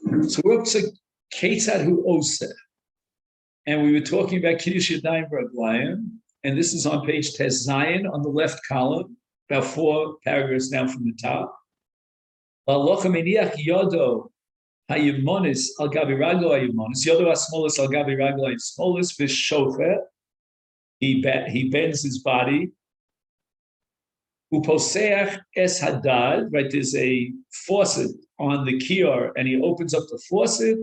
So we're up to Ketzad Hu Oseh. And we were talking about Kiddush Yadayim B'Raglayim, and this is on page Tes Zayin on the left column, about 4 paragraphs down from the top. L'alocha meniach yodo hayemonis al gabi raglo hayemonis, yodo hasmolis al gabi raglo hasmolis v'shochet. He bends his body. Uposeach es hadad, right? There's a faucet on the kior, and he opens up the faucet.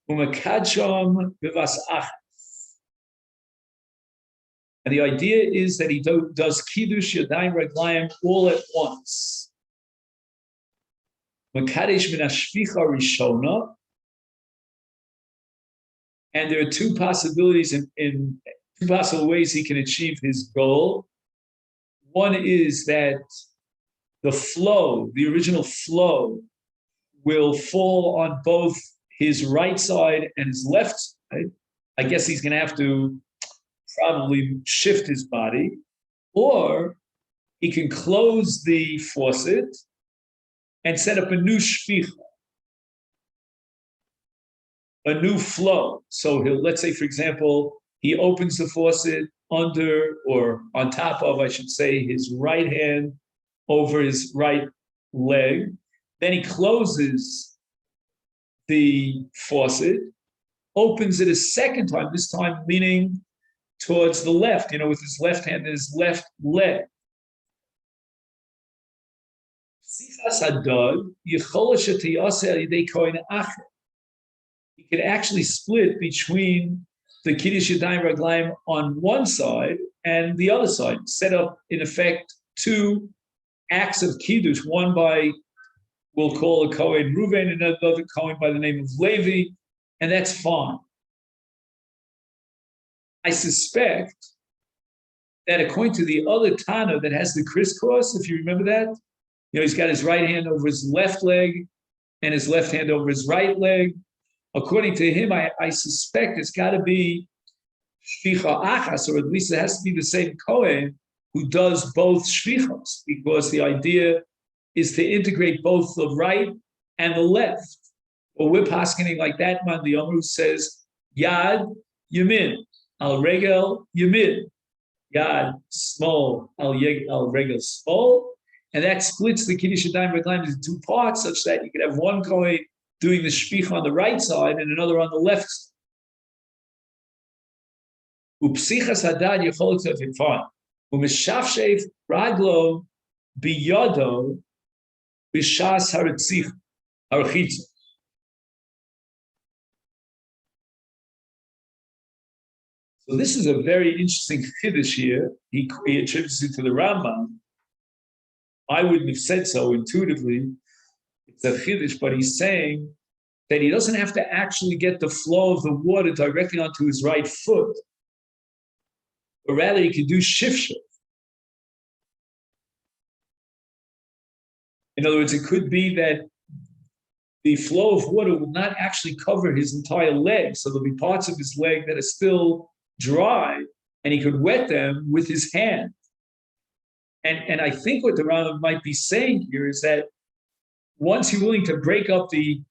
Umakadsham bivas achas. And the idea is that he does Kiddush Yadayim Raglayim all at once. Makadesh min hashvicha rishona. And there are two possibilities in two possible ways he can achieve his goal. One is that the flow, the original flow, will fall on both his right side and his left side. I guess he's going to have to probably shift his body, or he can close the faucet and set up a new shvicha, a new flow. So let's say, for example, he opens the faucet under or on top of, I should say, his right hand over his right leg. Then he closes the faucet, opens it a second time, this time leaning towards the left, with his left hand and his left leg. He could actually split between the Kiddush Yadayim Raglayim on one side and the other side, set up, in effect, 2 acts of Kiddush, one by, we'll call a Kohen Ruven, and another Kohen by the name of Levi, and that's fine. I suspect that according to the other Tana that has the crisscross, if you remember that, he's got his right hand over his left leg and his left hand over his right leg. According to him, I suspect it's got to be shvicha achas, or at least it has to be the same Kohen who does both shvichos, because the idea is to integrate both the right and the left. Or we're paskening like that man, the Yomer, who says Yad Yamin al Regel Yamin, Yad Small al Regel Small, and that splits the Kiddush Yadayim Raglayim into 2 parts, such that you could have one Kohen doing the shvich on the right side and another on the left side. Upsichas hadad yechol tzefin fine. Umeshafshev raglo biyodo b'shas haritzich harchitza. So this is a very interesting chiddush here. He attributes it to the Rambam. I wouldn't have said so intuitively. It's a chiddush, but he's saying that he doesn't have to actually get the flow of the water directly onto his right foot, but rather he can do shifshuf. In other words, it could be that the flow of water will not actually cover his entire leg, so there'll be parts of his leg that are still dry, and he could wet them with his hand. And I think what the Rambam might be saying here is that once you're willing to break up the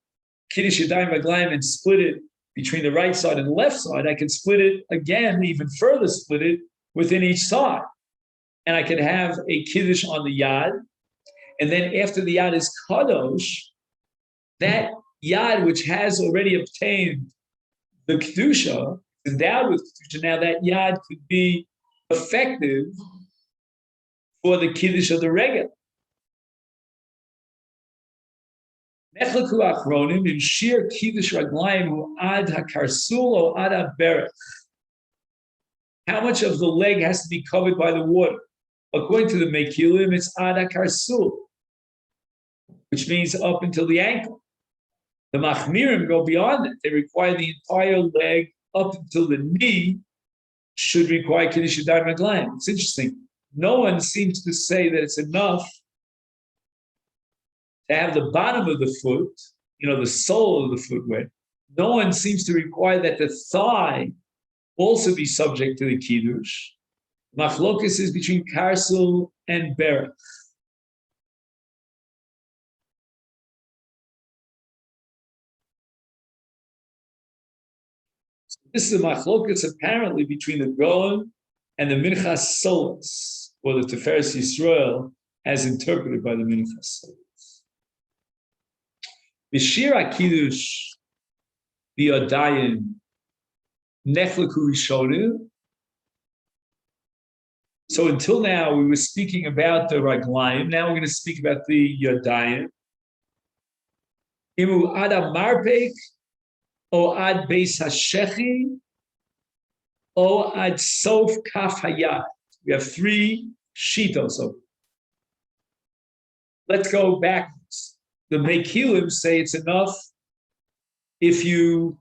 Kiddush Yadayim Raglayim and split it between the right side and the left side, I can split it again, even further split it within each side. And I could have a Kiddush on the Yad, and then after the Yad is Kadosh, that Yad, which has already obtained the Kedusha, endowed with Kedusha, now that Yad could be effective for the Kiddush of the Regel. Nechlaku achronim in shir Kiddush Raglayim hu ad hakarsul o ad haberech. How much of the leg has to be covered by the water? According to the Mekilim, it's ad hakarsul, which means up until the ankle. The Machmirim go beyond that. They require the entire leg up until the knee should require Kiddush Yadayim Raglayim. It's interesting. No one seems to say that it's enough to have the bottom of the foot, the sole of the footwear. No one seems to require that the thigh also be subject to the Kiddush. Machlokas is between Karsul and Berach. This is a machlokas apparently between the Gaon and the Minchas Solas, or the Tiferes Yisrael, as interpreted by the Minchas Solas. B'shir HaKiddush b'yadayim nechleku rishonim. So until now, we were speaking about the raglayim. Now we're going to speak about the yadayim. Imu ad marpek, o ad beis hashechi, o ad sof kaf hayat. We have three shitos of it. Let's go backwards. The Mekilim say it's enough if you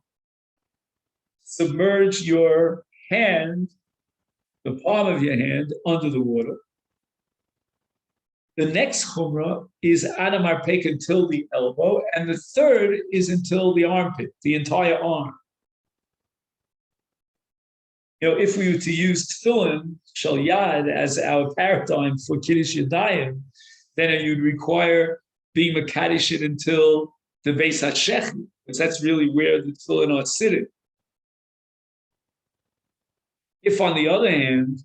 submerge your hand, the palm of your hand, under the water. The next chumrah is Adamar Pek until the elbow, and the third is until the armpit, the entire arm. If we were to use tefillin, shal yad, as our paradigm for Kiddush Yadayim, then you'd require being Makadish it until the Beis HaShechi, because that's really where the tefillin are sitting. If, on the other hand,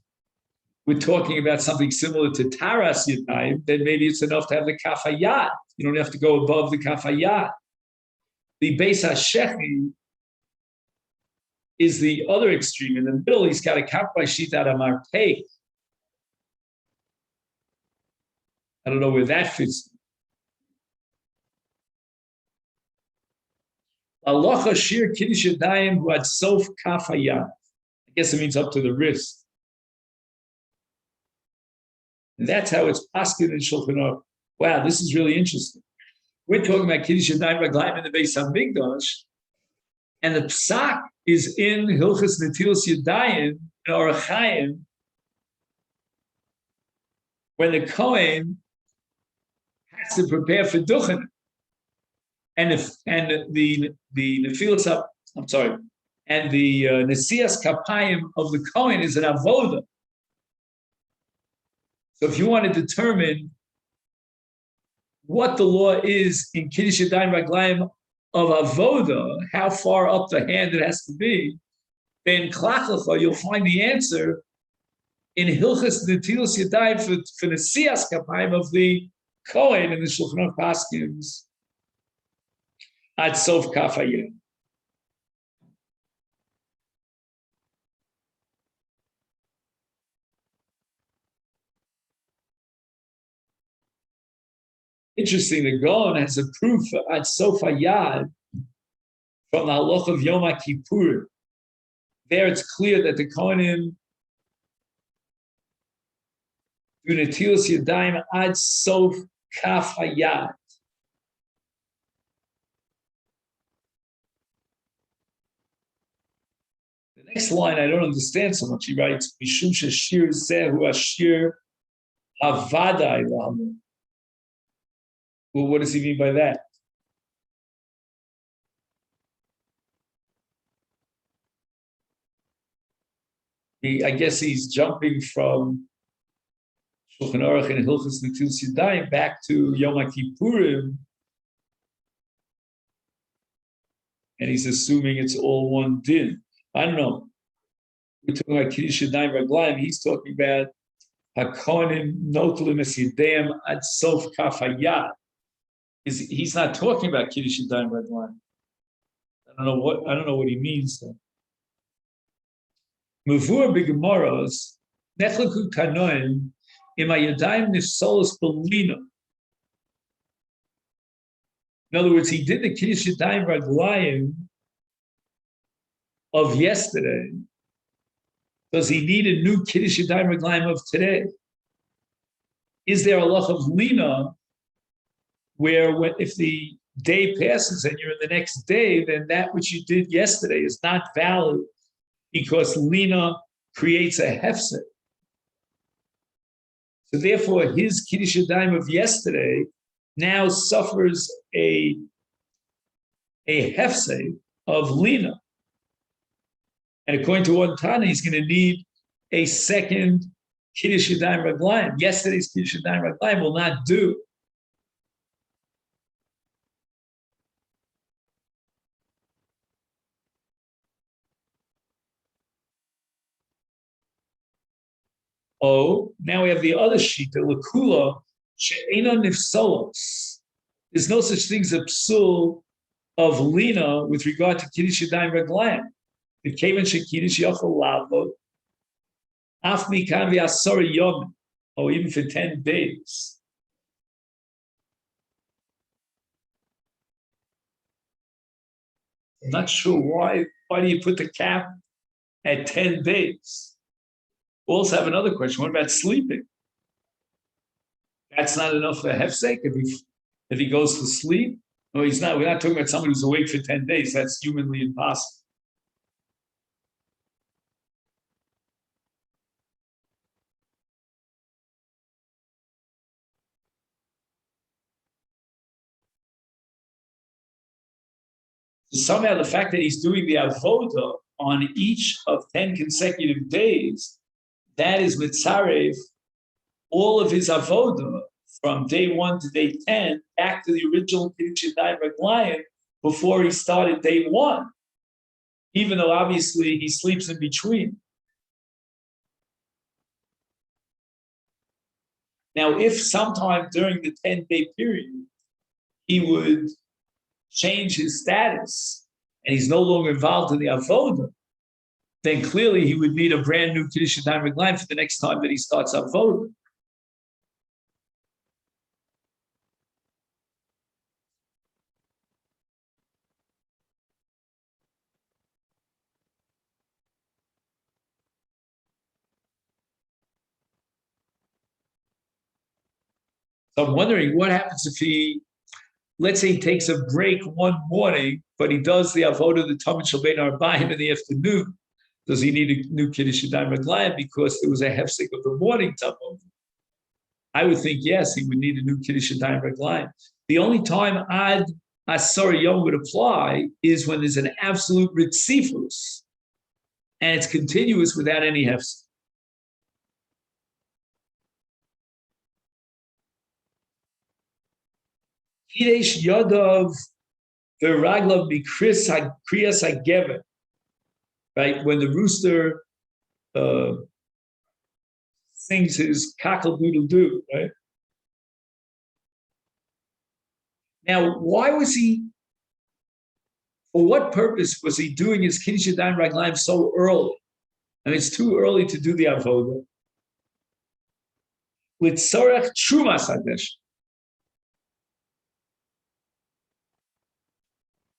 we're talking about something similar to Taras Yadayim, then maybe it's enough to have the Kaf Hayat. You don't have to go above the Kaf Hayat. The Beis HaShechi is the other extreme. In the middle, he's got a Kaf by Shita Amar Pei. I don't know where that fits. Allah Shir Kiddush Yadayim who had Sof Kaf Hayat. I guess it means up to the wrist. And that's how it's paskin in Shulchan Aruch. Wow, this is really interesting. We're talking about Kiddush Yadayim Raglayim in the Beis HaMikdash, and the psak is in Hilchas Netilas Yadayim in Orach Chaim, when the Kohen has to prepare for Duchen, and the Nefilas up. I'm sorry. And the Nesias Kapayim of the Kohen is an avoda. So if you want to determine what the law is in Kiddush Yadayim Raglayim of avoda, how far up the hand it has to be, then Klachlecha, you'll find the answer in Hilchas Netilas Yadayim for Nesias Kapayim of the Kohen in the Shulchan Aruch Paskins at Sof Kaf Hayat. Interesting, the Gaon has a proof at Sof Hayat from the halach of Yom Kippur. There it's clear that the Kohanim do Netilas Yadayim ad Sof Kaf Hayat. The next line I don't understand so much. He writes, Mishum sheshir zehu ashir havadai lamu. Well, what does he mean by that? I guess he's jumping from Shulchan Aruch and Hilchas Netilas Yadayim back to Yom Kippurim, and he's assuming it's all one din. I don't know. We're talking about Kiddush Yadayim Raglayim. He's talking about Hakonim Notlim Es Yedayim Ad Sof Kaf Hayat. He's not talking about Kiddush Yadayim Raglayim. I don't know what he means there. Mavur b'Gemaros Nechleku Kanoim Im Hayadayim Nifsolos Belina. In other words, he did the Kiddush Yadayim Raglayim of yesterday. Does he need a new Kiddush Yadayim Raglayim of today? Is there a loch of lina where if the day passes and you're in the next day, then that which you did yesterday is not valid because lina creates a hefset. So therefore, his Kiddush Yadayim of yesterday now suffers a hefset of lina. And according to one Tana, he's going to need a second Kiddush Yadayim Raglayim. Yesterday's Kiddush Yadayim Raglayim will not do. Oh, now we have the other sheet, the lakula, she'ena nifsolos. There's no such thing as a psul of lina with regard to kiddush yadayim reglayim. The kaven shekiddush yachol lavo, af mikan v'asor yom, or even for 10 days. I'm not sure why. Why do you put the cap at 10 days? We also have another question. What about sleeping? That's not enough for hefsek if he goes to sleep. No, he's not. We're not talking about somebody who's awake for 10 days. That's humanly impossible. So somehow the fact that he's doing the avoda on each of 10 consecutive days, that is mitzarev all of his avoda from day 1 to day 10 back to the original Kiddush Yadayim Raglayim before he started day 1, even though obviously he sleeps in between. Now, if sometime during the 10-day period he would change his status and he's no longer involved in the avoda, then clearly he would need a brand new Kiddush Yadayim Raglayim for the next time that he starts avoda. So I'm wondering what happens if he, let's say he takes a break one morning, but he does the avodah, the Talmud Shalbein Arbaim in the afternoon. Does he need a new Kiddush Yadayim Raglayim because it was a hefsek of the morning Talmud? I would think yes, he would need a new Kiddush Yadayim Raglayim. The only time Ad Asar Yom would apply is when there's an absolute ritzifus and it's continuous without any hefsek. Kidesh Yodov Veraglav Bikris Kriyas Hagever. Right? When the rooster sings his cockle doodle doo, right? Now, why was he, for what purpose was he doing his Kiddush Yadayim Raglayim so early? I mean, it's too early to do the avodah. With Sorach Trumas Hadesh.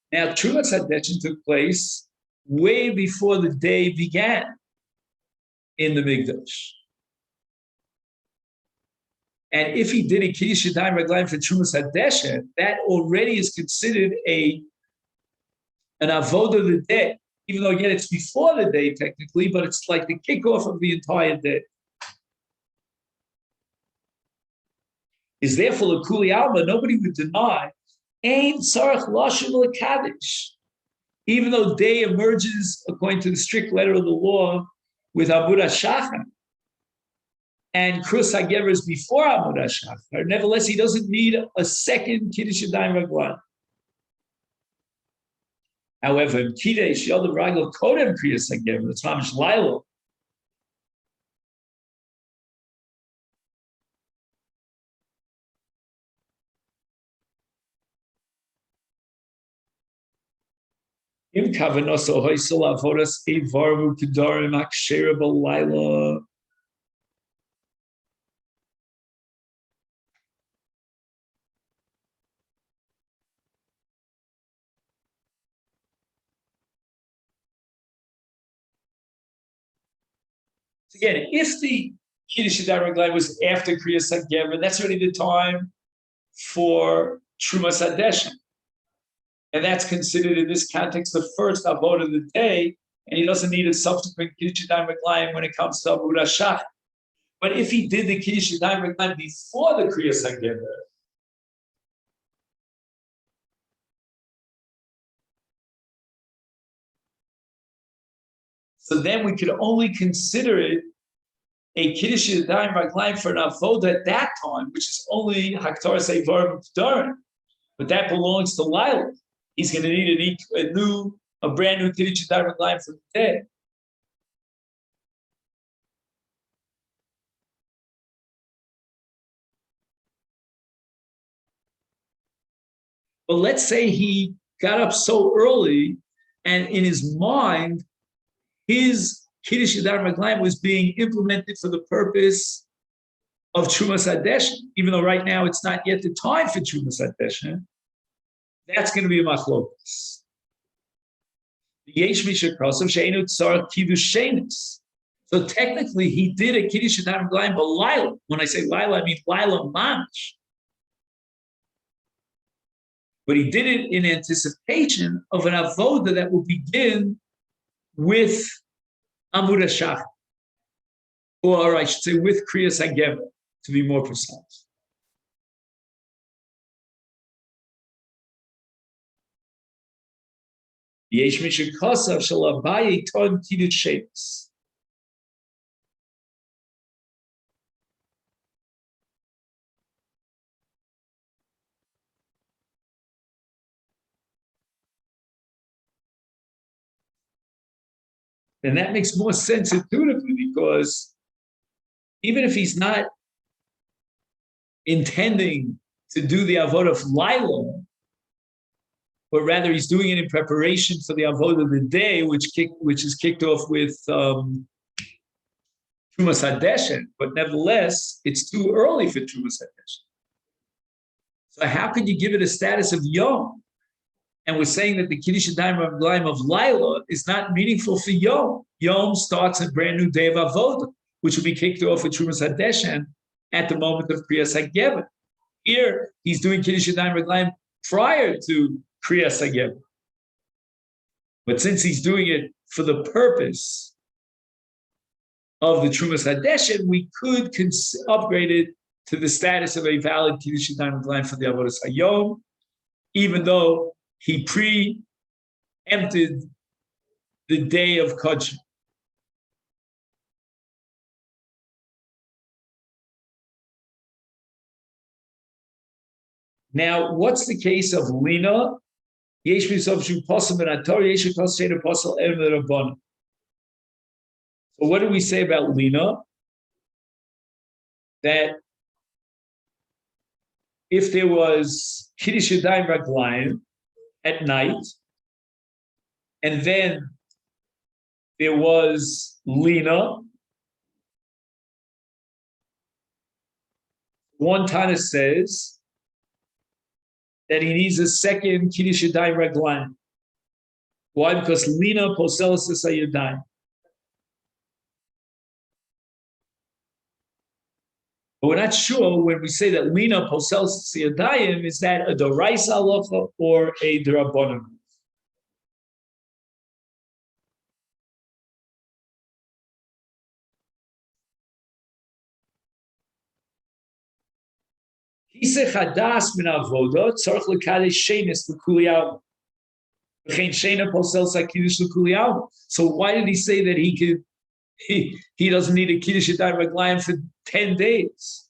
Now, Trumas Hadeshin took place way before the day began in the Mikdash. And if he did a Kiddush Yadayim Raglayim for Trumas Hadeshin, that already is considered an avodah of the day, even though again it's before the day technically, but it's like the kickoff of the entire day. Is therefore a Kuli Alma, nobody would deny Ein Tzarech Lashon L'Kadish, even though day emerges according to the strict letter of the law with Amud HaShachar, and Krus HaGever is before Amud HaShachar. Nevertheless, he doesn't need a second Kiddush Yadayim Raglayim. However, in Kiddush Yodav Raglav Kodem Kriyas HaGever, that's Mamish Lailo. Im Kavanoso Hoysel Avodas Evarvu Kedarim Akshera B'Laila. Again, if the Kiddush Yadayim Raglayim was after Kriyas HaGever, that's already the time for Trumas Hadeshin. And that's considered in this context the first avodah of the day, and he doesn't need a subsequent Kiddush Yadayim Raglayim when it comes to Amud HaShachar. But if he did the Kiddush Yadayim Raglayim before the Kriyas HaGever, so then we could only consider it a Kiddush Yadayim Raglayim for an avodah at that time, which is only Haktar Seivar B'Kedarim, but that belongs to Lila. He's going to need a brand new Kiddush Yadayim Raglayim for the day. But let's say he got up so early, and in his mind, his Kiddush Yadayim Raglayim was being implemented for the purpose of Trumas Hadeshin, even though right now it's not yet the time for Trumas Hadeshin. That's going to be a machlokas. So technically, he did a Kiddush Yadayim Raglayim b'layla. When I say layla, I mean layla mamish. But he did it in anticipation of an avoda that will begin with Amud HaShachar, or I should say with Kriyas HaGever, to be more precise. Yesh Mishakasav Shalabaye Ton Kiddush Shemus. And that makes more sense intuitively, because even if he's not intending to do the avodah of Laila, but rather he's doing it in preparation for the avodah of the day, which is kicked off with Trumas Hadeshen, but nevertheless, it's too early for Trumas Hadeshen. So how could you give it a status of Yom? And we're saying that the Kiddush Yadayim Raglayim of Laila is not meaningful for Yom. Yom starts a brand new day of avodah, which will be kicked off with Trumas Hadeshen at the moment of Kriyas HaGever. Here, he's doing Kiddush Yadayim Raglayim prior to Kriyas HaGever. But since he's doing it for the purpose of the Trumas Hadeshen, we could upgrade it to the status of a valid Kiddush Yadayim Raglayim for the Avodas Hayom, even though he preempted the day of Kodshim. Now, what's the case of Lina? So what do we say about Lina? That if there was Kiddush Yadayim Raglayim at night, and then there was Lina, one Tana says that he needs a second Kiddush Yadayim Raglayim. Why? Because Lina poselis Yadayim. But we're not sure when we say that Lina poselis Yadayim, is that a Doraisa halacha or a D'Rabbanan? So why did he say that he doesn't need a Kiddush Yadayim Raglayim for 10 days?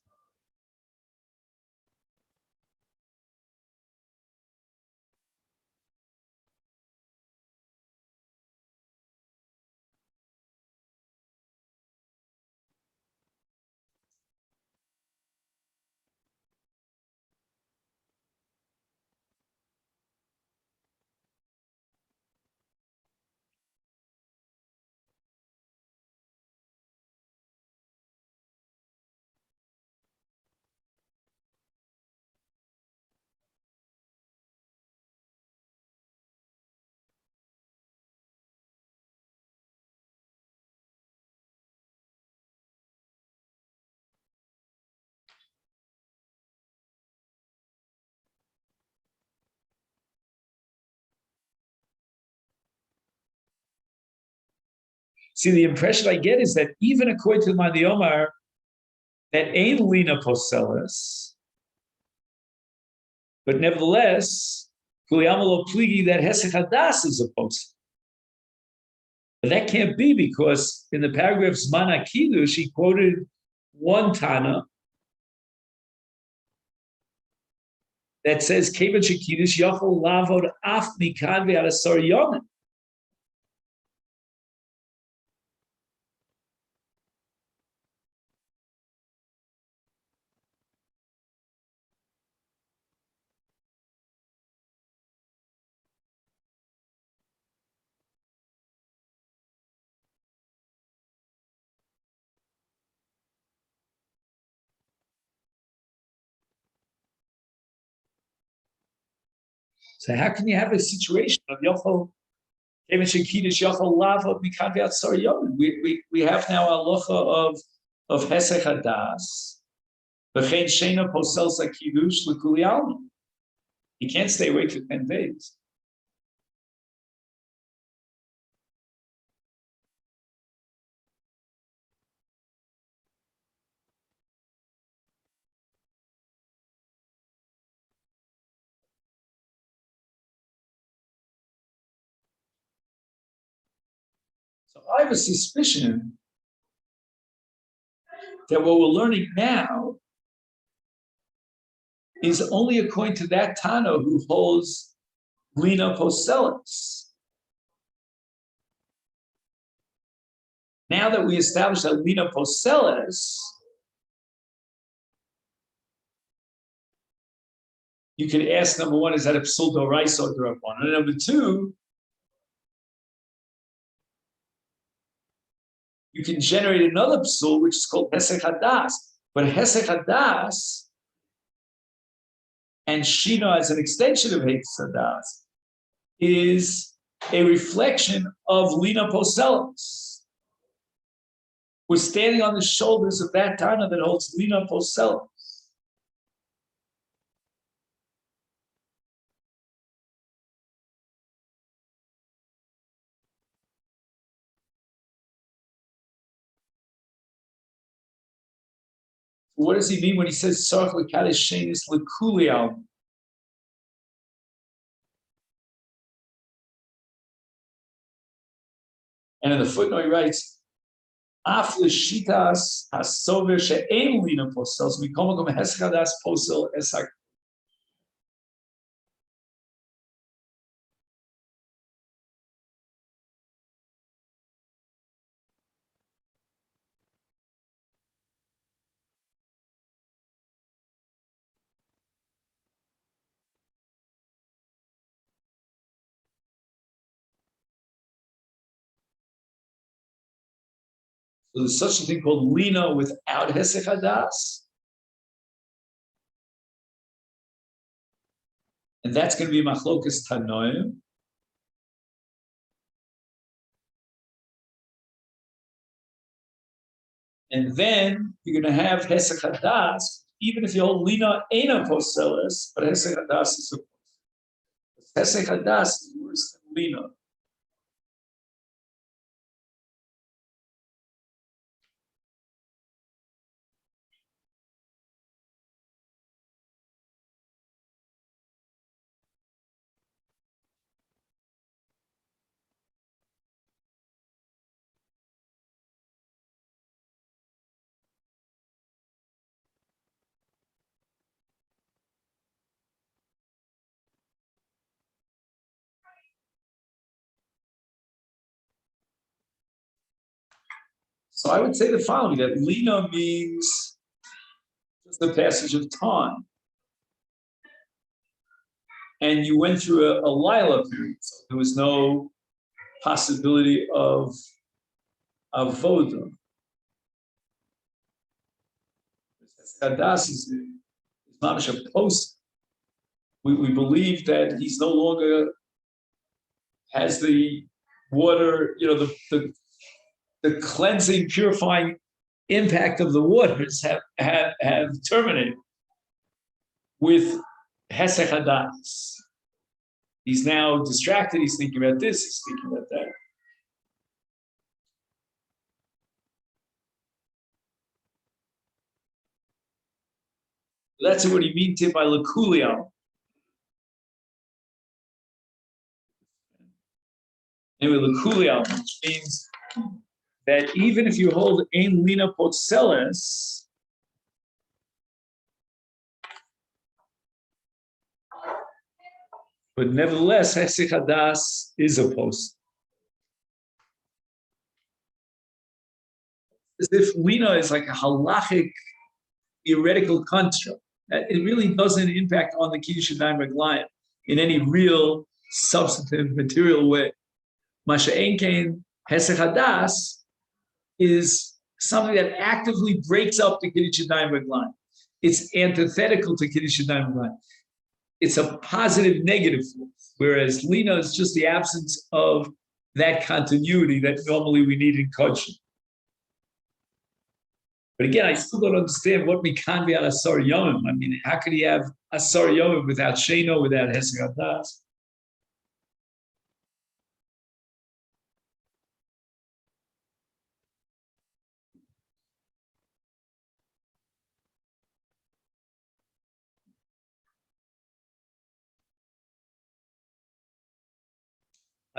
See, the impression I get is that even according to the Madi Omar, that ain't Lina poselis, but nevertheless, Kuliyamalo Pligi, that Hesech Hadas is a post. But that can't be, because in the paragraph Zman HaKiddush, he quoted one Tana that says, Kevan Shekiddush Yachol Lavod Af Mikan Ve'Adasar Yomim. So how can you have a situation of Yochel, we have now a halacha of Hesech Hadas. He can't stay awake for 10 days. So I have a suspicion that what we're learning now is only according to that Tana who holds Lina Poselis. Now that we established that Lina Poselis, you can ask, number one, is that a psul d'oraisa or d'rabbanan? And number two, you can generate another psul, which is called Hesech Hadas. But Hesech Hadas and Shina as an extension of Hesech Hadas is a reflection of Lina Poselis. We're standing on the shoulders of that Tana that holds Lina Poselis. What does he mean when he says Sarach L'Kadesh Shenis L'Kuli Al? And in the footnote he writes, Af L'Shitas HaSover She'en Lina Posel, so we come from Hesech Hadas Posel Esak. So there's such a thing called Lina without Hesech Hadas. And that's going to be Machlokas Tanoim. And then you're going to have Hesech Hadas, even if you hold Lina Eina Poselis, but Hesech Hadas is a Hesech Hadas is worse than Lina. So I would say the following, that Lina means just the passage of time. And you went through a Lila period, so there was no possibility of Voda. Hadas is not a post. We believe that he's no longer has the water, the cleansing, purifying impact of the waters have terminated with Hesech Hadas. He's now distracted, he's thinking about this, he's thinking about that. That's what he means by L'Kulial. Anyway, L'Kulial, which means that even if you hold Ein Lina Potseles, but nevertheless, Hesech Hadas is a post. As if Lina is like a halachic, theoretical construct. It really doesn't impact on the Kiddush Yadayim Reglayim in any real, substantive, material way. Masha Enkein, Hesech Hadas is something that actively breaks up the Kiddush Yadayim Reglayim. It's antithetical to Kiddush Yadayim Reglayim. it's a positive negative force, whereas lina is just the absence of that continuity that normally we need in Kodshim. But again, I still don't understand what mikan be al asar yomim. I mean, how could he have asar yomim without sheno, without hesek hadas?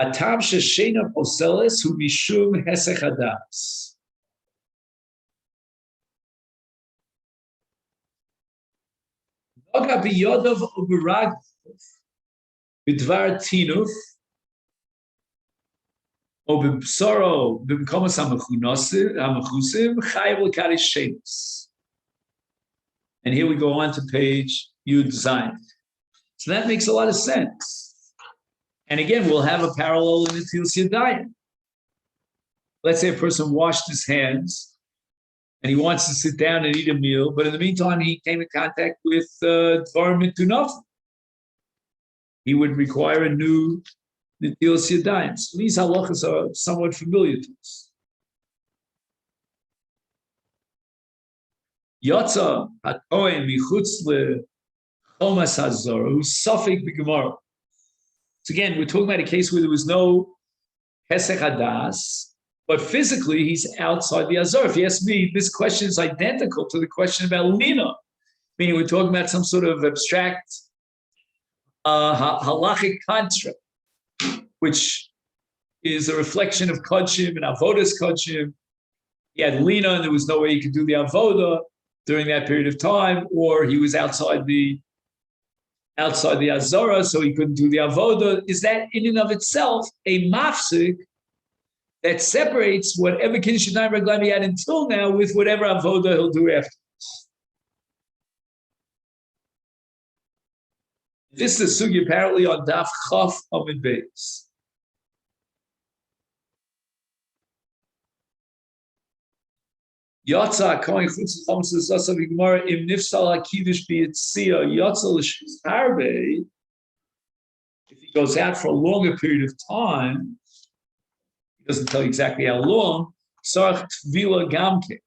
Atam sheshena poseles hu mishum hesek hadas. Noga biyodov uberag bidvar tinuf o b'bsoro b'mkomos hamachusim chayav l'kadish shenos. And here we go on to page Yud Zayin. So that makes a lot of sense. And again, we'll have a parallel in the Tilas Yadayim. Let's say a person washed his hands and he wants to sit down and eat a meal, but in the meantime, he came in contact with Dvarim Mitunaf. He would require a new Tilas Yadayim. So these halachas are somewhat familiar to us. Yotza ha'kohen michutz lechomas hazor, who's suffik b'gemara. So again, we're talking about a case where there was no hesek hadas, but physically he's outside the azor. If you ask me, this question is identical to the question about lina, meaning we're talking about some sort of abstract halachic concept, which is a reflection of Kodshim and avodas Kodshim. He had lina, and there was no way he could do the avoda during that period of time, or he was outside the Azara, so he couldn't do the avoda. Is that in and of itself a mafsik that separates whatever Kiddush Yadayim Raglaim he had until now with whatever avoda he'll do after? This is a sugi apparently on Daf Chaf Amid Beis. Yatsa kohen chutz l'chomas l'sasa v'gemara im nifsal ha'kiddush b'yitzia yatsa l'shis harbe. If he goes out for a longer period of time, he doesn't tell you exactly how long. Sarach tvila gamke.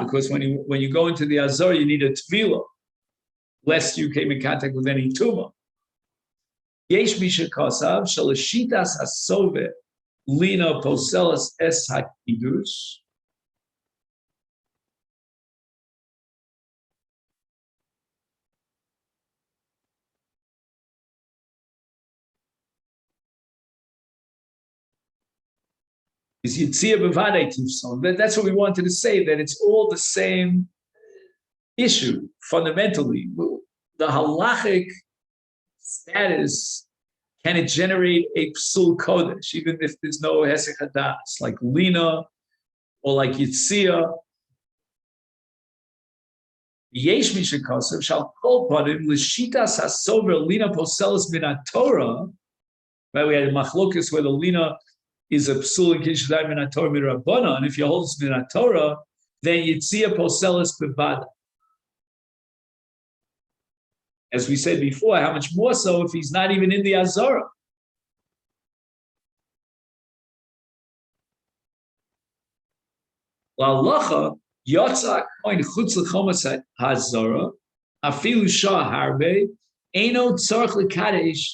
Because when you go into the azor, you need a tvila, lest you came in contact with any tumor. Yesh misha kasav shalashitas hasove lina poselas es hakiddush. Is Yitzia B'vadei Tifson. That's what we wanted to say, that it's all the same issue, fundamentally. The halachic status, can it generate a psul kodesh, even if there's no hesek hadas, like lina or like Yitzia? Yesh mishakasav shall kol panim l'shitas hasover lina poselis min haTorah. Right, we had a machlokus where the lina is a psul in Kiddush Yadayim min haTorah mirabbanan, and if you hold this min haTorah, then Yitzia poselis bevada. As we said before, how much more so if he's not even in the Azara? L'alacha yotza kohen chutz l'chomas hazara afilu shah harbe eino tzarich l'kadesh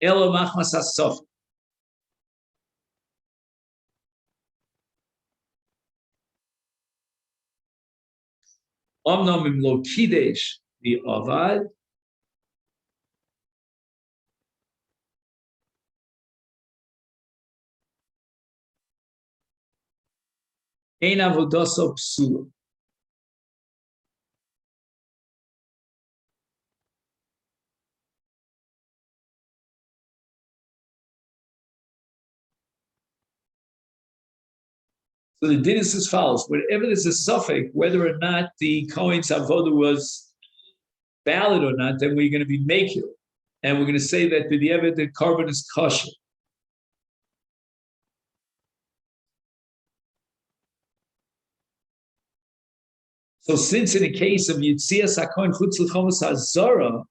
elo machmas hasof. Omnam im lo kidesh the avad ein avodaso psula. So the din is as follows: whenever there's a suffix, whether or not the Kohen's avoda was valid or not, then we're going to be makil, and we're going to say that the carbon is kosher. So since in the case of Yitzias HaKohen Chutz L'Chomas HaZorah,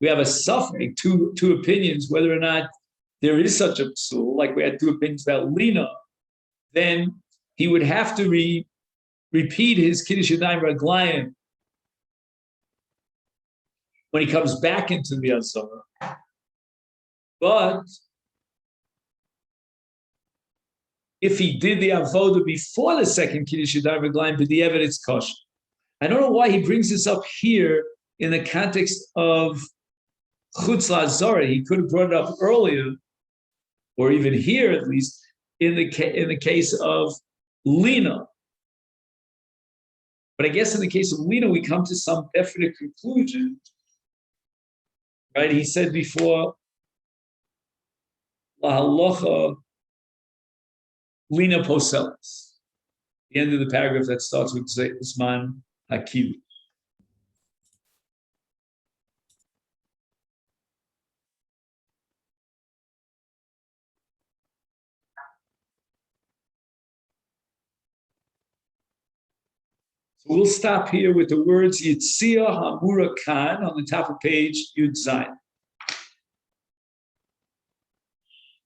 we have a suffix, two opinions, whether or not there is such a psul, like we had two opinions about Lina, then he would have to repeat his Kiddush Yadayim Raglayim when he comes back into the Azorah. But if he did the avoda before the second Kiddush Yadayim Raglayim, but the evidence kosher. I don't know why he brings this up here in the context of Chutz LaZorah. He could have brought it up earlier, or even here at least, in the case of Lina. But I guess in the case of Lina, we come to some definite conclusion. Right? He said before, La halacha Lina poselis. The end of the paragraph that starts with Zman Hakiv. So we'll stop here with the words Yitzia Hamura Khan on the top of page Yud Zayin.